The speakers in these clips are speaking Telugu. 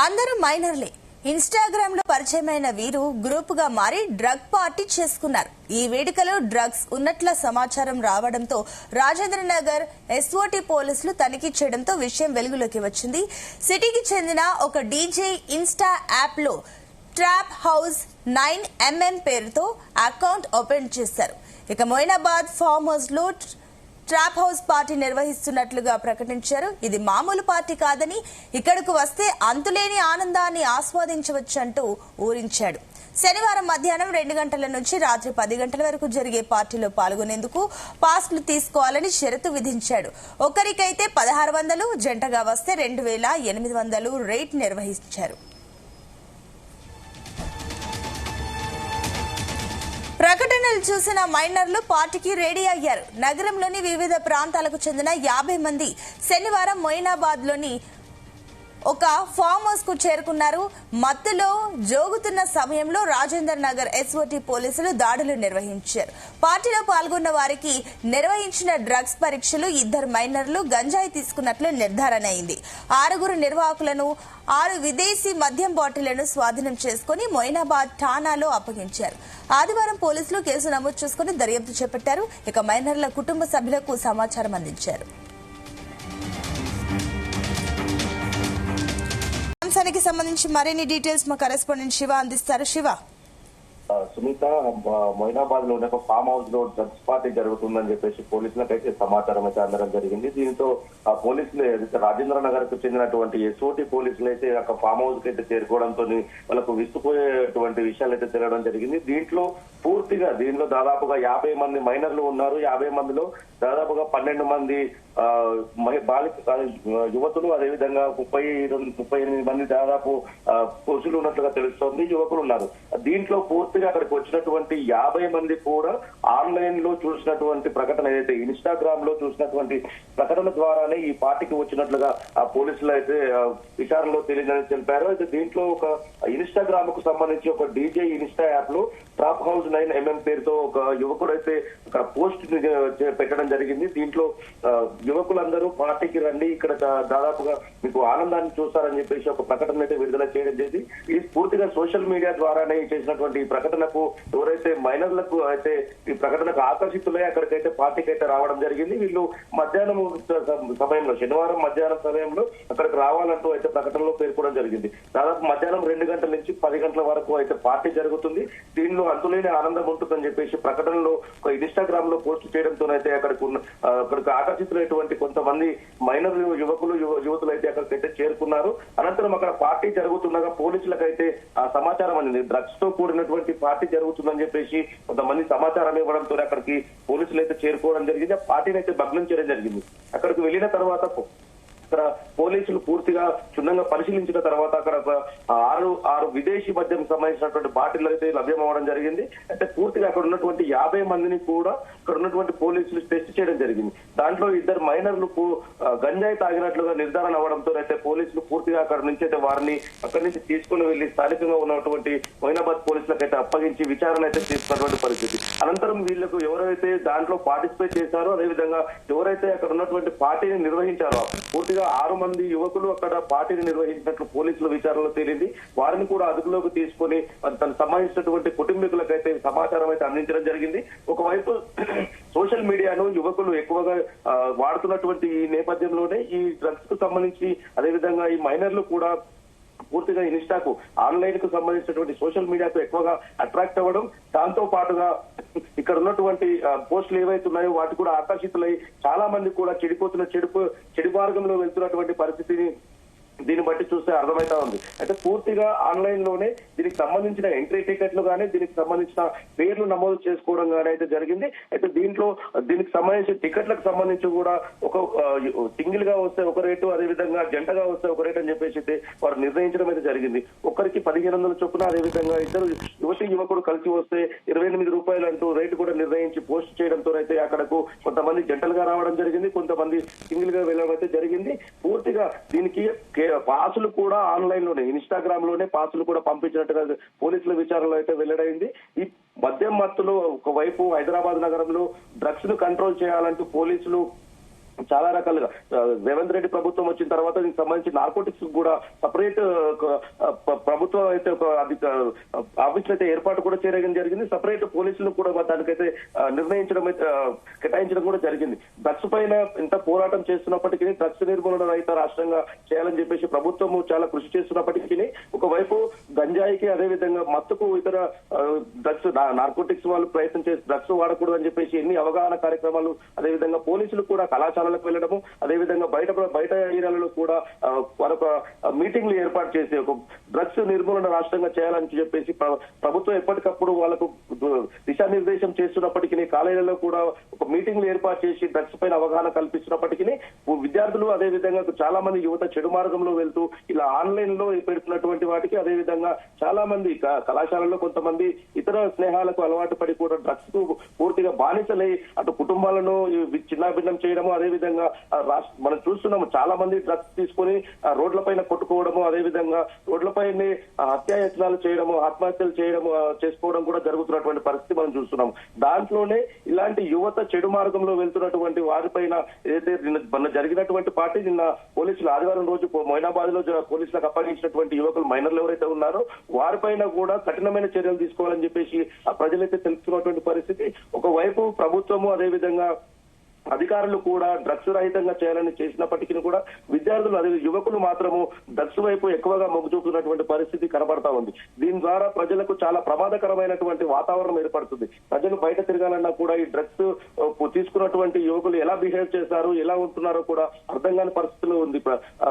అందరూ మైనర్లే. ఇన్‌స్టాగ్రామ్ లో పరిచయమైన వీరు గ్రూప్ గా మారి డ్రగ్ పార్టీ చేసుకున్నారు. ఈ వేడుకలో డ్రగ్స్ ఉన్నట్ల సమాచారం రావడంతో రాజేంద్రనగర్ ఎస్ఓటీ పోలీసులు తనిఖీ చేయడంతో విషయం వెలుగులోకి వచ్చింది. సిటీకి చెందిన ఒక డీజే ఇన్స్టా యాప్ లో ట్రాప్ హౌస్ 9mm పేరుతో అకౌంట్ ఓపెన్ చేశారు. ఇక మొయినాబాద్ ఫామ్ హౌస్ లో ట్రాప్ హౌస్ పార్టీ నిర్వహిస్తున్నట్లుగా ప్రకటించారు. ఇది మామూలు పార్టీ కాదని, ఇక్కడకు వస్తే అంతులేని ఆనందాన్ని ఆస్వాదించవచ్చంటూ ఊరించాడు. శనివారం మధ్యాహ్నం 2 గంటల నుంచి రాత్రి 10 గంటల వరకు జరిగే పార్టీలో పాల్గొనేందుకు పాస్లు తీసుకోవాలని షరతు విధించాడు. ఒకరికైతే 1600, జంటగా వస్తే 2800 రేట్ నిర్వహించారు. ప్రకటనలు చూసిన మైనర్లు పార్టీకి రెడీ అయ్యారు. నగరంలోని వివిధ ప్రాంతాలకు చెందిన 50 మంది శనివారం మొయినాబాద్ లోని ఒక ఫామ్ హౌస్ కు చేరుకున్నారు. మత్తులో జోగుతున్న సమయంలో రాజేందర్ నగర్ ఎస్ఓటీ పోలీసులు దాడులు నిర్వహించారు. పార్టీలో పాల్గొన్న వారికి నిర్వహించిన డ్రగ్స్ పరీక్షలు 2 మైనర్లు గంజాయి తీసుకున్నట్లు నిర్ధారణ అయింది. 6 నిర్వాహకులను 6 విదేశీ మద్యం బాటిళ్లను స్వాధీనం చేసుకుని మొయినాబాద్ ఠాణాలో అప్పగించారు. ఆదివారం పోలీసులు కేసు నమోదు చేసుకుని దర్యాప్తు చేపట్టారు. ఇక మైనర్ల కుటుంబ సభ్యులకు సమాచారం అందించారు. అంశానికి సంబంధించి మరిన్ని డీటెయిల్స్ మా కరెస్పాండెంట్ శివ అందిస్తారు. శివ, సునీత, మొయినాబాద్ లో ఒక ఫామ్ హౌస్ లో డ్రగ్స్ పార్టీ జరుగుతుందని చెప్పేసి పోలీసులకైతే సమాచారం అయితే అందడం జరిగింది. దీంతో ఆ పోలీసులు రాజేంద్ర నగర్ కు చెందినటువంటి ఎస్ఓటీ పోలీసులు అయితే ఒక ఫామ్ హౌస్ కి అయితే చేరుకోవడంతో వాళ్ళకు విస్తుపోయేటువంటి విషయాలు అయితే తెలియడం జరిగింది. దీంట్లో దాదాపుగా 50 మంది మైనర్లు ఉన్నారు. 50 మందిలో దాదాపుగా 12 మంది యువతులు, అదేవిధంగా 38 మంది దాదాపు పురుషులు ఉన్నట్లుగా తెలుస్తోంది. యువకులు ఉన్నారు. దీంట్లో పూర్తిగా అక్కడికి వచ్చినటువంటి 50 మంది కూడా ఆన్లైన్ లో చూసినటువంటి ప్రకటన ఏదైతే ఇన్స్టాగ్రామ్ లో చూసినటువంటి ప్రకటన ద్వారానే ఈ పార్టీకి వచ్చినట్లుగా ఆ పోలీసులు అయితే విచారణలో తెలియదని తెలిపారు. అయితే దీంట్లో ఒక ఇన్స్టాగ్రామ్ కు సంబంధించి ఒక డీజే ఇన్స్టా యాప్ లో ట్రాప్ హౌస్ 9mm పేరుతో ఒక యువకుడు అయితే ఒక పోస్ట్ పెట్టడం జరిగింది. దీంట్లో యువకులందరూ పార్టీకి రండి, ఇక్కడ దాదాపుగా మీకు ఆనందాన్ని చూస్తారని చెప్పేసి ఒక ప్రకటన అయితే విడుదల చేయడం జరిగింది. ఇది పూర్తిగా సోషల్ మీడియా ద్వారానే చేసినటువంటి ఈ ప్రకటనకు ఎవరైతే మైనర్లకు అయితే ఈ ప్రకటనకు ఆకర్షితులై అక్కడికైతే పార్టీకి అయితే రావడం జరిగింది. వీళ్ళు మధ్యాహ్నం సమయంలో, శనివారం మధ్యాహ్నం సమయంలో అక్కడికి రావాలంటూ అయితే ప్రకటనలో పేర్కొనడం జరిగింది. దాదాపు మధ్యాహ్నం 2 గంటల నుంచి 10 గంటల వరకు అయితే పార్టీ జరుగుతుంది. దీనిలో అంతులేని ఆనందం ఉంటుందని చెప్పేసి ప్రకటనలో ఒక ఇన్స్టాగ్రామ్ లో పోస్ట్ చేయడంతోనైతే అక్కడికి ఆకర్షితులైనటువంటి కొంతమంది మైనర్ యువతులు అయితే అక్కడికైతే చేరుకున్నారు. అనంతరం అక్కడ పార్టీ జరుగుతుండగా పోలీసులకైతే ఆ సమాచారం అందింది. డ్రగ్స్ తో కూడినటువంటి పార్టీ జరుగుతుందని చెప్పేసి కొంతమంది సమాచారం ఇవ్వడంతో అక్కడికి పోలీసులు అయితే చేరుకోవడం జరిగింది. ఆ పార్టీని అయితే భగ్నం చేయడం జరిగింది. అక్కడికి వెళ్లిన తర్వాత అక్కడ పోలీసులు పూర్తిగా క్షుణ్ణంగా పరిశీలించిన తర్వాత అక్కడ 6 విదేశీ మద్యం సంబంధించినటువంటి బాటిల్ అయితే లభ్యమవడం జరిగింది. అయితే పూర్తిగా అక్కడ ఉన్నటువంటి 50 మందిని కూడా అక్కడ ఉన్నటువంటి పోలీసులు టెస్ట్ చేయడం జరిగింది. దాంట్లో 2 మైనర్లు గంజాయి తాగినట్లుగా నిర్ధారణ అవడంతో అయితే పోలీసులు పూర్తిగా అక్కడ నుంచి అయితే వారిని అక్కడి నుంచి తీసుకుని వెళ్లి స్థానికంగా ఉన్నటువంటి మొయినాబాద్ పోలీసులకు అయితే అప్పగించి విచారణ అయితే తీసుకున్నటువంటి పరిస్థితి. అనంతరం వీళ్లకు ఎవరైతే దాంట్లో పార్టిసిపేట్ చేశారో, అదేవిధంగా ఎవరైతే అక్కడ ఉన్నటువంటి పార్టీని నిర్వహించారో పూర్తిగా 6 మంది యువకులు అక్కడ పార్టీని నిర్వహించినట్లు పోలీసుల విచారణలో తేలింది. వారిని కూడా అదుపులోకి తీసుకుని తనకు సంబంధించినటువంటి కుటుంబీకులకైతే సమాచారం అయితే అందించడం జరిగింది. ఒకవైపు సోషల్ మీడియాను యువకులు ఎక్కువగా వాడుతున్నటువంటి ఈ నేపథ్యంలోనే ఈ డ్రగ్స్ కు సంబంధించి, అదేవిధంగా ఈ మైనర్లు కూడా పూర్తిగా ఇన్స్టాకు, ఆన్లైన్ కు సంబంధించినటువంటి సోషల్ మీడియాకు ఎక్కువగా అట్రాక్ట్ అవ్వడం, దాంతో పాటుగా ఇక్కడ ఉన్నటువంటి పోస్టులు ఏవైతే ఉన్నాయో వాటి కూడా ఆకర్షితులై చాలా మంది కూడా చెడు మార్గంలో వెళ్తున్నటువంటి పరిస్థితిని దీన్ని బట్టి చూస్తే అర్థమైతా ఉంది. అయితే పూర్తిగా ఆన్లైన్ లోనే దీనికి సంబంధించిన ఎంట్రీ టికెట్లు కానీ, దీనికి సంబంధించిన పేర్లు నమోదు చేసుకోవడం కానీ అయితే జరిగింది. అయితే దీనికి సంబంధించిన టికెట్లకు సంబంధించి కూడా ఒక సింగిల్ గా వస్తే ఒక రేటు, అదేవిధంగా జంటగా వస్తే ఒక రేటు అని చెప్పేసి అయితే వారు నిర్ణయించడం అయితే జరిగింది. ఒకరికి 1500 చొప్పున, అదేవిధంగా 2 యువకుడు కలిసి వస్తే 28 రూపాయలు అంటూ రేటు కూడా నిర్ణయించి పోస్ట్ చేయడంతో అయితే అక్కడకు కొంతమంది జంటలుగా రావడం జరిగింది, కొంతమంది సింగిల్ గా వెళ్ళడం అయితే జరిగింది. పూర్తిగా దీనికి పాసులు కూడా ఆన్లైన్ లోనే, ఇన్స్టాగ్రామ్ లోనే పాసులు కూడా పంపించినట్టుగా పోలీసుల విచారణలో అయితే వెల్లడైంది. ఈ మద్యం మత్తులో ఒకవైపు హైదరాబాద్ నగరంలో డ్రగ్స్ ను కంట్రోల్ చేయాలంటూ పోలీసులు చాలా రకాలుగా రేవంత్ రెడ్డి ప్రభుత్వం వచ్చిన తర్వాత దీనికి సంబంధించి నార్కోటిక్స్ కూడా సపరేట్ ప్రభుత్వం అయితే ఒక ఆఫీస్ అయితే ఏర్పాటు కూడా చేయడం జరిగింది. సపరేట్ పోలీసులు కూడా దానికైతే నిర్ణయించడం కేటాయించడం కూడా జరిగింది. డ్రగ్స్ పైన ఎంత పోరాటం చేస్తున్నప్పటికీ డ్రగ్స్ నిర్మూలన రహిత రాష్ట్రంగా చేయాలని చెప్పేసి ప్రభుత్వము చాలా కృషి చేస్తున్నప్పటికీ ఒకవైపు గంజాయికి అదేవిధంగా మత్తుకు ఇతర డ్రగ్స్ నార్కోటిక్స్ వాళ్ళు ప్రయత్నం చేసి డ్రగ్స్ వాడకూడదు అని చెప్పేసి ఎన్ని అవగాహన కార్యక్రమాలు, అదేవిధంగా పోలీసులు కూడా కళాశాలలకు వెళ్ళడము, అదేవిధంగా బయట ఏరియాలలో కూడా మరొక మీటింగ్లు ఏర్పాటు చేసి ఒక డ్రగ్స్ నిర్మూలన రాష్ట్రంగా చేయాలని చెప్పేసి ప్రభుత్వం ఎప్పటికప్పుడు వాళ్ళకు దిశానిర్దేశం చేస్తున్నప్పటికీ కాలేజీలలో కూడా ఒక మీటింగ్లు ఏర్పాటు చేసి డ్రగ్స్ పైన అవగాహన కల్పిస్తున్నప్పటికీ విద్యార్థులు అదేవిధంగా చాలా మంది యువత చెడు మార్గంలో వెళ్తూ ఇలా ఆన్లైన్ లో పెడుతున్నటువంటి వాటికి అదేవిధంగా చాలా మంది కళాశాలలో కొంతమంది ఇతర స్నేహాలకు అలవాటు పడి కూడా డ్రగ్స్ కు పూర్తిగా బానిసలై అటు కుటుంబాలను చిన్నాభిన్నం చేయడము, అదేవిధంగా మనం చూస్తున్నాము చాలా మంది డ్రగ్స్ తీసుకుని రోడ్లపైన కొట్టుకోవడము, అదేవిధంగా రోడ్లపైనే హత్యాయత్నాలు చేయడము, ఆత్మహత్యలు చేయడము చేసుకోవడం కూడా జరుగుతున్నటువంటి పరిస్థితి మనం చూస్తున్నాము. దాంట్లోనే ఇలాంటి యువత చెడు మార్గంలో వెళ్తున్నటువంటి వారిపైన ఏదైతే నిన్న జరిగినటువంటి పార్టీ నిన్న పోలీసులు ఆదివారం రోజు మొయినాబాద్ లో పోలీసులకు అప్పగించినటువంటి యువకులు మైనర్లు ఎవరైతే ఉన్నారో వారిపైన కూడా కఠినమైన చర్యలు తీసుకోవాలని చెప్పేసి ఆ ప్రజలైతే తెలుసుకున్నటువంటి పరిస్థితి. ఒకవైపు ప్రభుత్వము అదేవిధంగా అధికారులు కూడా డ్రగ్స్ రహితంగా చేయాలని చేసినప్పటికీ కూడా విద్యార్థులు అదే యువకులు మాత్రము డ్రగ్స్ వైపు ఎక్కువగా మొగ్గు చూపుతున్నటువంటి పరిస్థితి కనబడతా ఉంది. దీని ద్వారా ప్రజలకు చాలా ప్రమాదకరమైనటువంటి వాతావరణం ఏర్పడుతుంది. ప్రజలు బయట తిరగాలన్నా కూడా ఈ డ్రగ్స్ తీసుకున్నటువంటి యువకులు ఎలా బిహేవ్ చేశారు, ఎలా ఉంటున్నారో కూడా అర్థం కాని పరిస్థితిలో ఉంది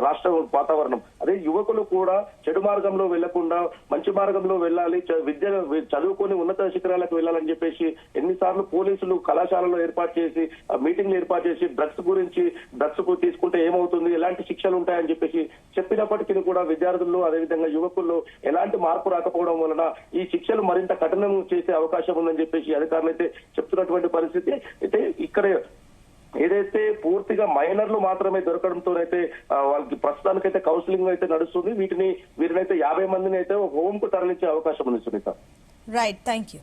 రాష్ట్ర వాతావరణం. అదే యువకులు కూడా చెడు మార్గంలో వెళ్లకుండా మంచి మార్గంలో వెళ్ళాలి, విద్య చదువుకొని ఉన్నత శిఖరాలకు వెళ్లాలని చెప్పేసి ఎన్నిసార్లు పోలీసులు కళాశాలలో ఏర్పాటు చేసి మీటింగ్లు ఏర్పాటు చేసి డ్రగ్స్ తీసుకుంటే ఏమవుతుంది, ఎలాంటి శిక్షలు ఉంటాయని చెప్పేసి చెప్పినప్పటికీ కూడా విద్యార్థుల్లో అదేవిధంగా యువకుల్లో ఎలాంటి మార్పు రాకపోవడం వలన ఈ శిక్షలు మరింత కఠినం చేసే అవకాశం ఉందని చెప్పేసి అధికారులు అయితే చెప్తున్నటువంటి పరిస్థితి. అయితే ఇక్కడ ఏదైతే పూర్తిగా మైనర్లు మాత్రమే దొరకడంతోనైతే వాళ్ళకి ప్రస్తుతానికైతే కౌన్సిలింగ్ అయితే నడుస్తుంది. వీరినైతే 50 మందిని అయితే హోమ్ కు తరలించే అవకాశం ఉంది సునీత. Right, thank you.